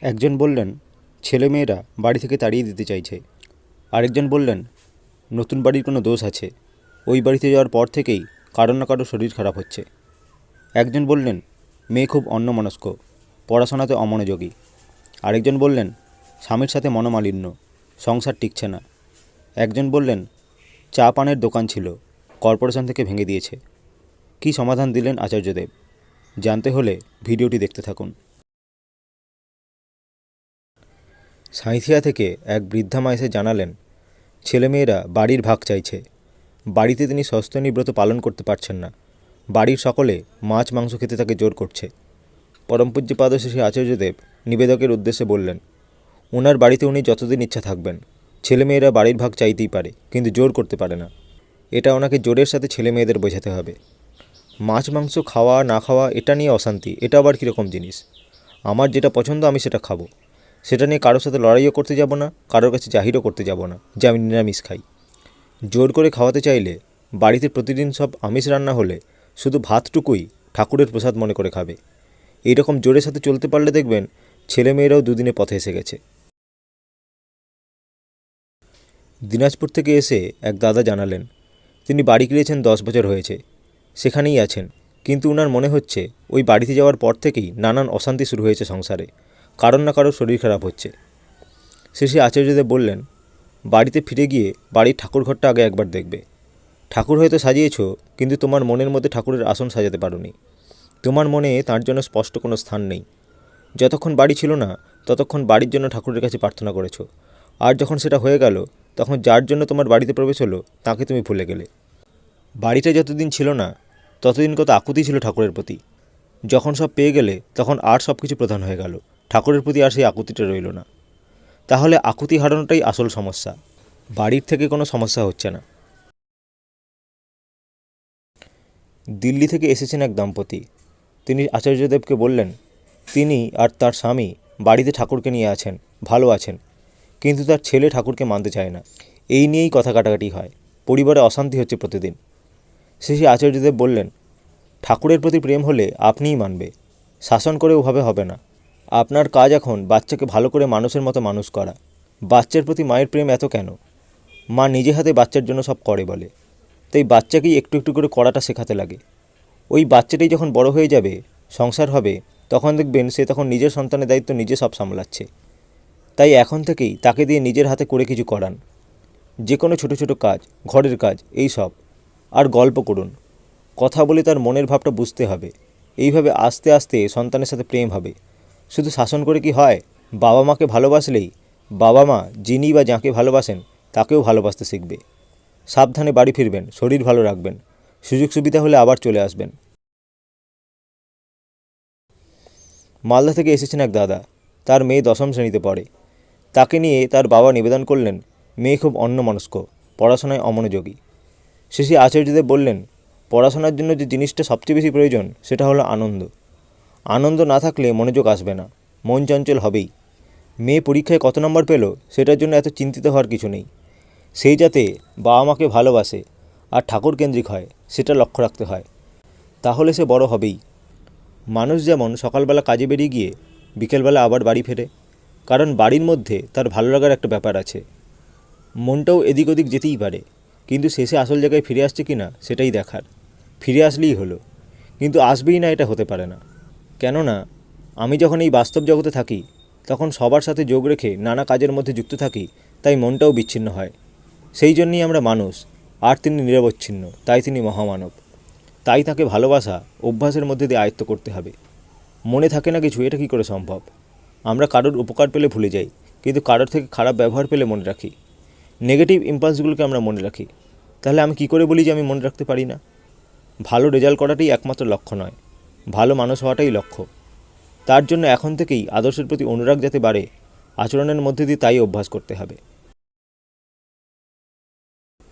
একজন বললেন ছেলেমেয়েরা বাড়ি থেকে তাড়িয়ে দিতে চাইছে। আরেকজন বললেন নতুন বাড়ির কোনো দোষ আছে, ওই বাড়িতে যাওয়ার পর থেকেই কারো না কারো শরীর খারাপ হচ্ছে। একজন বললেন মেয়ে খুব অন্যমনস্ক, পড়াশোনাতে অমনোযোগী। আরেকজন বললেন স্বামীর সাথে মনোমালিন্য, সংসার টিকছে না। একজন বললেন চা পানের দোকান ছিল, কর্পোরেশন থেকে ভেঙে দিয়েছে। কী সমাধান দিলেন আচার্যদেব? জানতে হলে ভিডিওটি দেখতে থাকুন। সাঁইথিয়া থেকে এক বৃদ্ধা মা এসে জানালেন ছেলেমেয়েরা বাড়ির ভাগ চাইছে। বাড়িতে তিনি সস্তনী ব্রত পালন করতে পারছেন না। বাড়ির সকলে মাছ মাংস খেতে তাকে জোর করছে। পরমপূজ্যপাদ শ্রী আচার্যদেব নিবেদকের উদ্দেশ্যে বললেন ওনার বাড়িতে উনি যতদিন ইচ্ছা থাকবেন। ছেলেমেয়েরা বাড়ির ভাগ চাইতেই পারে, কিন্তু জোর করতে পারে না। এটা ওনাকে জোরের সাথে ছেলেমেয়েদের বোঝাতে হবে। মাছ মাংস খাওয়া না খাওয়া এটা নিয়ে অশান্তি, এটা আবার কীরকম জিনিস? আমার যেটা পছন্দ আমি সেটা খাবো। সেটা নিয়ে কারোর সাথে লড়াইও করতে যাব না, কারোর কাছে জাহিরও করতে যাব না যে আমি নিরামিষ খাই। জোর করে খাওয়াতে চাইলে বাড়িতে প্রতিদিন সব আমিষ রান্না হলে শুধু ভাতটুকুই ঠাকুরের প্রসাদ মনে করে খাবে। এইরকম জোরের সাথে চলতে পারলে দেখবেন ছেলেমেয়েরাও দুদিনে পথে এসে গেছে। দিনাজপুর থেকে এসে এক দাদা জানালেন তিনি বাড়ি কিনেছেন 10 বছর হয়েছে, সেখানেই আছেন, কিন্তু ওনার মনে হচ্ছে ওই বাড়িতে যাওয়ার পর থেকেই নানান অশান্তি শুরু হয়েছে সংসারে, কারোর না কারোর শরীর খারাপ হচ্ছে। শেষে আচার্যদেব বললেন বাড়িতে ফিরে গিয়ে বাড়ির ঠাকুরঘরটা আগে একবার দেখবে। ঠাকুর হয়তো সাজিয়েছ, কিন্তু তোমার মনের মধ্যে ঠাকুরের আসন সাজাতে পারোনি। তোমার মনে তার জন্য স্পষ্ট কোনো স্থান নেই। যতক্ষণ বাড়ি ছিল না ততক্ষণ বাড়ির জন্য ঠাকুরের কাছে প্রার্থনা করেছো, আর যখন সেটা হয়ে গেল তখন যার জন্য তোমার বাড়িতে প্রবেশ হলো তাকে তুমি ভুলে গেলে। বাড়িটা যতদিন ছিল না ততদিন কত আকুতি ছিল ঠাকুরের প্রতি। যখন সব পেয়ে গেলে তখন আর সব কিছু প্রধান হয়ে গেল, ঠাকুরের প্রতি আর সেই আকুতিটা রইল না। তাহলে আকুতি হারানোটাই আসল সমস্যা, বাড়ির থেকে কোনো সমস্যা হচ্ছে না। দিল্লি থেকে এসেছেন এক দম্পতি। তিনি আচার্যদেবকে বললেন তিনি আর তার স্বামী বাড়িতে ঠাকুরকে নিয়ে আছেন, ভালো আছেন, কিন্তু তার ছেলে ঠাকুরকে মানতে চায় না। এই নিয়েই কথা কাটাকাটি হয়, পরিবারে অশান্তি হচ্ছে প্রতিদিন। শেষে আচার্যদেব বললেন ঠাকুরের প্রতি প্রেম হলে আপনিই মানবে, শাসন করে ওভাবে হবে না। আপনার কাজ এখন বাচ্চাকে ভালো করে মানুষের মতো মানুষ করা। বাচ্চার প্রতি মায়ের প্রেম এত কেন? মা নিজে হাতে বাচ্চার জন্য সব করে বলে, তাই বাচ্চাকেই একটু একটু করে করাটা শেখাতে লাগে। ওই বাচ্চাটাই যখন বড় হয়ে যাবে, সংসার হবে, তখন দেখবেন সে তখন নিজের সন্তানের দায়িত্ব নিজে সব সামলাচ্ছে। তাই এখন থেকেই তাকে দিয়ে নিজের হাতে করে কিছু করান, যে কোনো ছোটো ছোটো কাজ, ঘরের কাজ, এই সব। আর গল্প করুন, কথা বলে তার মনের ভাবটা বুঝতে হবে। এইভাবে আস্তে আস্তে সন্তানের সাথে প্রেম হবে। শুধু শাসন করে কি হয়? বাবা মাকে ভালোবাসলেই বাবা মা যিনি বা যাকে ভালোবাসেন তাকেও ভালোবাসতে শিখবে। সাবধানে বাড়ি ফিরবেন, শরীর ভালো রাখবেন, সুযোগ সুবিধা হলে আবার চলে আসবেন। মালদা থেকে এসেছেন এক দাদা, তার মেয়ে 10ম শ্রেণীতে পড়ে। তাকে নিয়ে তার বাবা নিবেদন করলেন মেয়ে খুব অন্যমনস্ক, পড়াশোনায় অমনোযোগী। শেষে আচার্যদেব বললেন পড়াশোনার জন্য যে জিনিসটা সবচেয়ে বেশি প্রয়োজন সেটা হলো আনন্দ। আনন্দ না থাকলে মনোযোগ আসবে না, মন চঞ্চল হবেই। মেয়ে পরীক্ষায় কত নম্বর পেল সেটার জন্য এত চিন্তিত হওয়ার কিছু নেই। সেই যাতে বাবা মাকে ভালোবাসে আর ঠাকুর কেন্দ্রিক হয় সেটা লক্ষ্য রাখতে হয়, তাহলে সে বড় হবেই। মানুষ যেমন সকালবেলা কাজে বেরিয়ে গিয়ে বিকেলবেলা আবার বাড়ি ফেরে, কারণ বাড়ির মধ্যে তার ভালো লাগার একটা ব্যাপার আছে। মনটাও এদিক ওদিক যেতেই পারে, কিন্তু শেষে আসল জায়গায় ফিরে আসছে কি না সেটাই দেখার। ফিরে আসলেই হলো, কিন্তু আসবেই না এটা হতে পারে না। কেননা আমি যখন এই বাস্তব জগতে থাকি তখন সবার সাথে যোগ রেখে নানা কাজের মধ্যে যুক্ত থাকি, তাই মনটাও বিচ্ছিন্ন হয়। সেই জন্যই আমরা মানুষ, আর তিনি নিরবচ্ছিন্ন, তাই তিনি মহামানব। তাই তাকে ভালোবাসা অভ্যাসের মধ্যে দিয়ে আয়ত্ত করতে হবে। মনে থাকে না কিছু, এটা কী করে সম্ভব? আমরা কারোর উপকার পেলে ভুলে যাই, কিন্তু কারোর থেকে খারাপ ব্যবহার পেলে মনে রাখি। নেগেটিভ ইম্পালসগুলোকে আমরা মনে রাখি। তাহলে আমি কি করে বলি যে আমি মনে রাখতে পারি না? ভালো রেজাল্ট করাটাই একমাত্র লক্ষ্য নয়, ভালো মানুষ হওয়াটাই লক্ষ্য। তার জন্য এখন থেকেই আদর্শের প্রতি অনুরাগ যাতে বাড়ে, আচরণের মধ্যে দিয়ে তাই অভ্যাস করতে হবে।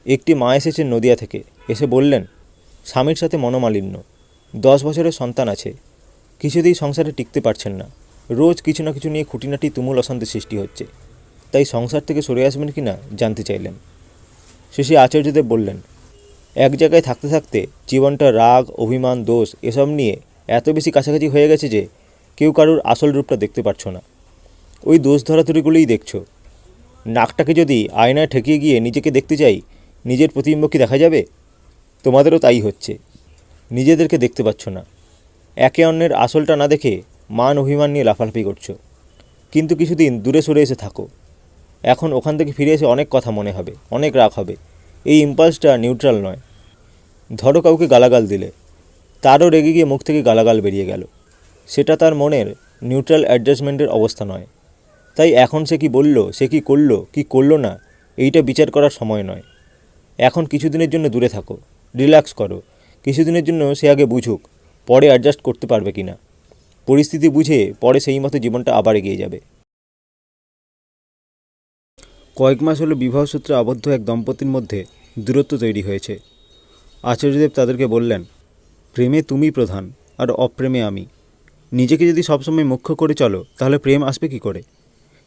একটি মা এসেছেন নদিয়া থেকে, এসে বললেন স্বামীর সাথে মনোমালিন্য, 10 বছরের সন্তান আছে, কিছুতেই সংসারে টিকতে পারছেন না। রোজ কিছু না কিছু নিয়ে খুঁটিনাটি তুমুল অশান্তি সৃষ্টি হচ্ছে। তাই সংসার থেকে সরে আসবেন কি না জানতে চাইলেন। শেষে আচার্যদেব বললেন এক জায়গায় থাকতে থাকতে জীবনটা রাগ, অভিমান, দোষ এসব নিয়ে এত বেশি কাছাকাছি হয়ে গেছে যে কেউ কারুর আসল রূপটা দেখতে পারছ না। ওই দোষ ধরাধরিগুলোই দেখছো। নাকটাকে যদি আয়নায় ঠেকিয়ে গিয়ে নিজেকে দেখতে চাই, নিজের প্রতিবিম্ব কি দেখা যাবে? তোমাদেরও তাই হচ্ছে, নিজেদেরকে দেখতে পাচ্ছ না। একে অন্যের আসলটা না দেখে মান অভিমান নিয়ে লাফালাফি করছো। কিন্তু কিছুদিন দূরে সরে এসে থাকো। এখন ওখান থেকে ফিরে এসে অনেক কথা মনে হবে, অনেক রাগ হবে। এই ইম্পালসটা নিউট্রাল নয়। ধরো কাউকে গালাগাল দিলে, তারও রেগে গিয়ে মুখ থেকে গালাগাল বেরিয়ে গেল, সেটা তার মনের নিউট্রাল অ্যাডজাস্টমেন্টের অবস্থা নয়। তাই এখন সে কি বলল, সে কি করলো, কি করলো না, এইটা বিচার করার সময় নয়। এখন কিছুদিনের জন্য দূরে থাকো, রিল্যাক্স করো। কিছুদিনের জন্য সে আগে বুঝুক, পরে অ্যাডজাস্ট করতে পারবে কি না। পরিস্থিতি বুঝে পরে সেই মতো জীবনটা আবার এগিয়ে যাবে। কয়েক মাস হলো বিবাহসূত্রে আবদ্ধ এক দম্পতির মধ্যে দূরত্ব তৈরি হয়েছে। আচার্যদেব তাদেরকে বললেন, প্রেমে তুমি প্রধান আর অপ্রেমে আমি। নিজেকে যদি সবসময় মুখ্য করে চলো তাহলে প্রেম আসবে কি করে?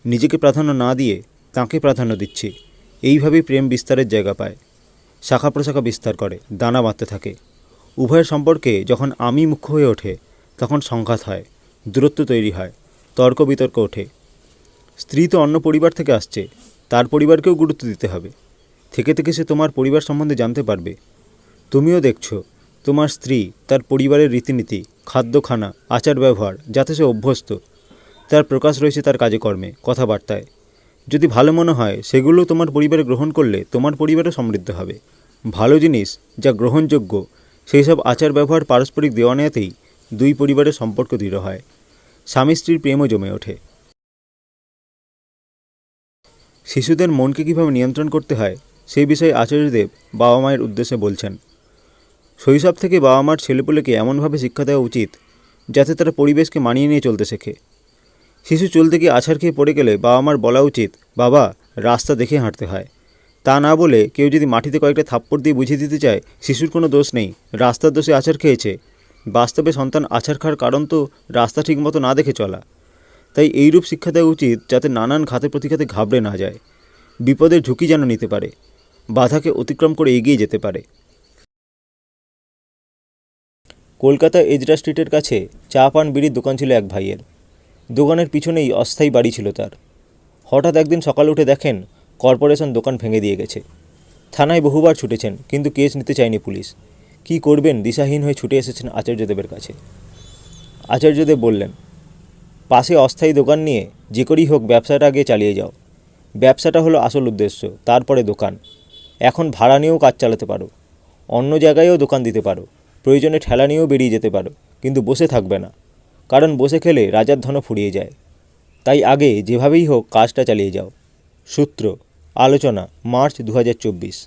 নিজেকে প্রাধান্য না দিয়ে তাঁকে প্রাধান্য দিচ্ছি, এইভাবেই প্রেম বিস্তারের জায়গা পায়, শাখা প্রশাখা বিস্তার করে, দানা বাঁধতে থাকে। উভয়ের সম্পর্কে যখন আমি মুখ্য হয়ে ওঠে তখন সংঘাত হয়, দূরত্ব তৈরি হয়, তর্ক বিতর্ক ওঠে। স্ত্রী তো অন্য পরিবার থেকে আসছে, তার পরিবারকেও গুরুত্ব দিতে হবে। থেকে থেকে সে তোমার পরিবার সম্বন্ধে জানতে পারবে। তুমিও দেখছো তোমার স্ত্রী তার পরিবারের রীতিনীতি, খাদ্যখানা, আচার ব্যবহার যাতে সে অভ্যস্ত, তার প্রকাশ রয়েছে তার কাজে কর্মে, কথাবার্তায়। যদি ভালো মনে হয় সেগুলো তোমার পরিবারে গ্রহণ করলে তোমার পরিবারও সমৃদ্ধ হবে। ভালো জিনিস যা গ্রহণযোগ্য সেই সব আচার ব্যবহার পারস্পরিক দেওয়া নেওয়াতেই দুই পরিবারের সম্পর্ক দৃঢ় হয়, স্বামী স্ত্রীর প্রেমও জমে ওঠে। শিশুদের মনকে কীভাবে নিয়ন্ত্রণ করতে হয় সেই বিষয়ে আচার্যদেব বাবা মায়ের উদ্দেশ্যে বলছেন। শৈশব থেকে বাবা মার ছেলেপুলেকে এমনভাবে শিক্ষা দেওয়া উচিত যাতে তারা পরিবেশকে মানিয়ে নিয়ে চলতে শেখে। শিশু চলতে গিয়ে আছাড় খেয়ে পড়ে গেলে বাবা মার বলা উচিত, বাবা রাস্তা দেখে হাঁটতে হয়। তা না বলে কেউ যদি মাটিতে কয়েকটা থাপ্পড় দিয়ে বুঝিয়ে দিতে চায় শিশুর কোনো দোষ নেই, রাস্তার দোষে আছাড় খেয়েছে, বাস্তবে সন্তান আছাড় খাওয়ার কারণ তো রাস্তা ঠিকমতো না দেখে চলা। তাই এইরূপ শিক্ষা দেওয়া উচিত যাতে নানান ঘাতে প্রতিঘাতে ঘাবড়ে না যায়, বিপদের ঝুঁকি যেন নিতে পারে, বাধাকে অতিক্রম করে এগিয়ে যেতে পারে। কলকাতা এজরা স্ট্রিটের কাছে চা পান বিড়ির দোকান ছিল এক ভাইয়ের। দোকানের পিছনেই অস্থায়ী বাড়ি ছিল তার। হঠাৎ একদিন সকালে উঠে দেখেন কর্পোরেশন দোকান ভেঙে দিয়ে গেছে। থানায় বহুবার ছুটেছেন কিন্তু কেস নিতে চায়নি পুলিশ। কি করবেন দিশাহীন হয়ে ছুটে এসেছেন আচার্যদেবের কাছে। আচার্যদেব বললেন, পাশে অস্থায়ী দোকান নিয়ে যে করেই হোক ব্যবসাটা আগে চালিয়ে যাও। ব্যবসাটা হলো আসল উদ্দেশ্য, তারপরে দোকান। এখন ভাড়া নিয়েও কাজ চালাতে পারো, অন্য জায়গায়ও দোকান দিতে পারো, প্রয়োজনে ঠেলা নিয়েও বেরিয়ে যেতে পারো, কিন্তু বসে থাকবে না, কারণ বসে খেলে রাজার ধনও ফুরিয়ে যায়। তাই আগে যেভাবেই হোক কাজটা চালিয়ে যাও। সূত্র আলোচনা মার্চ 2024।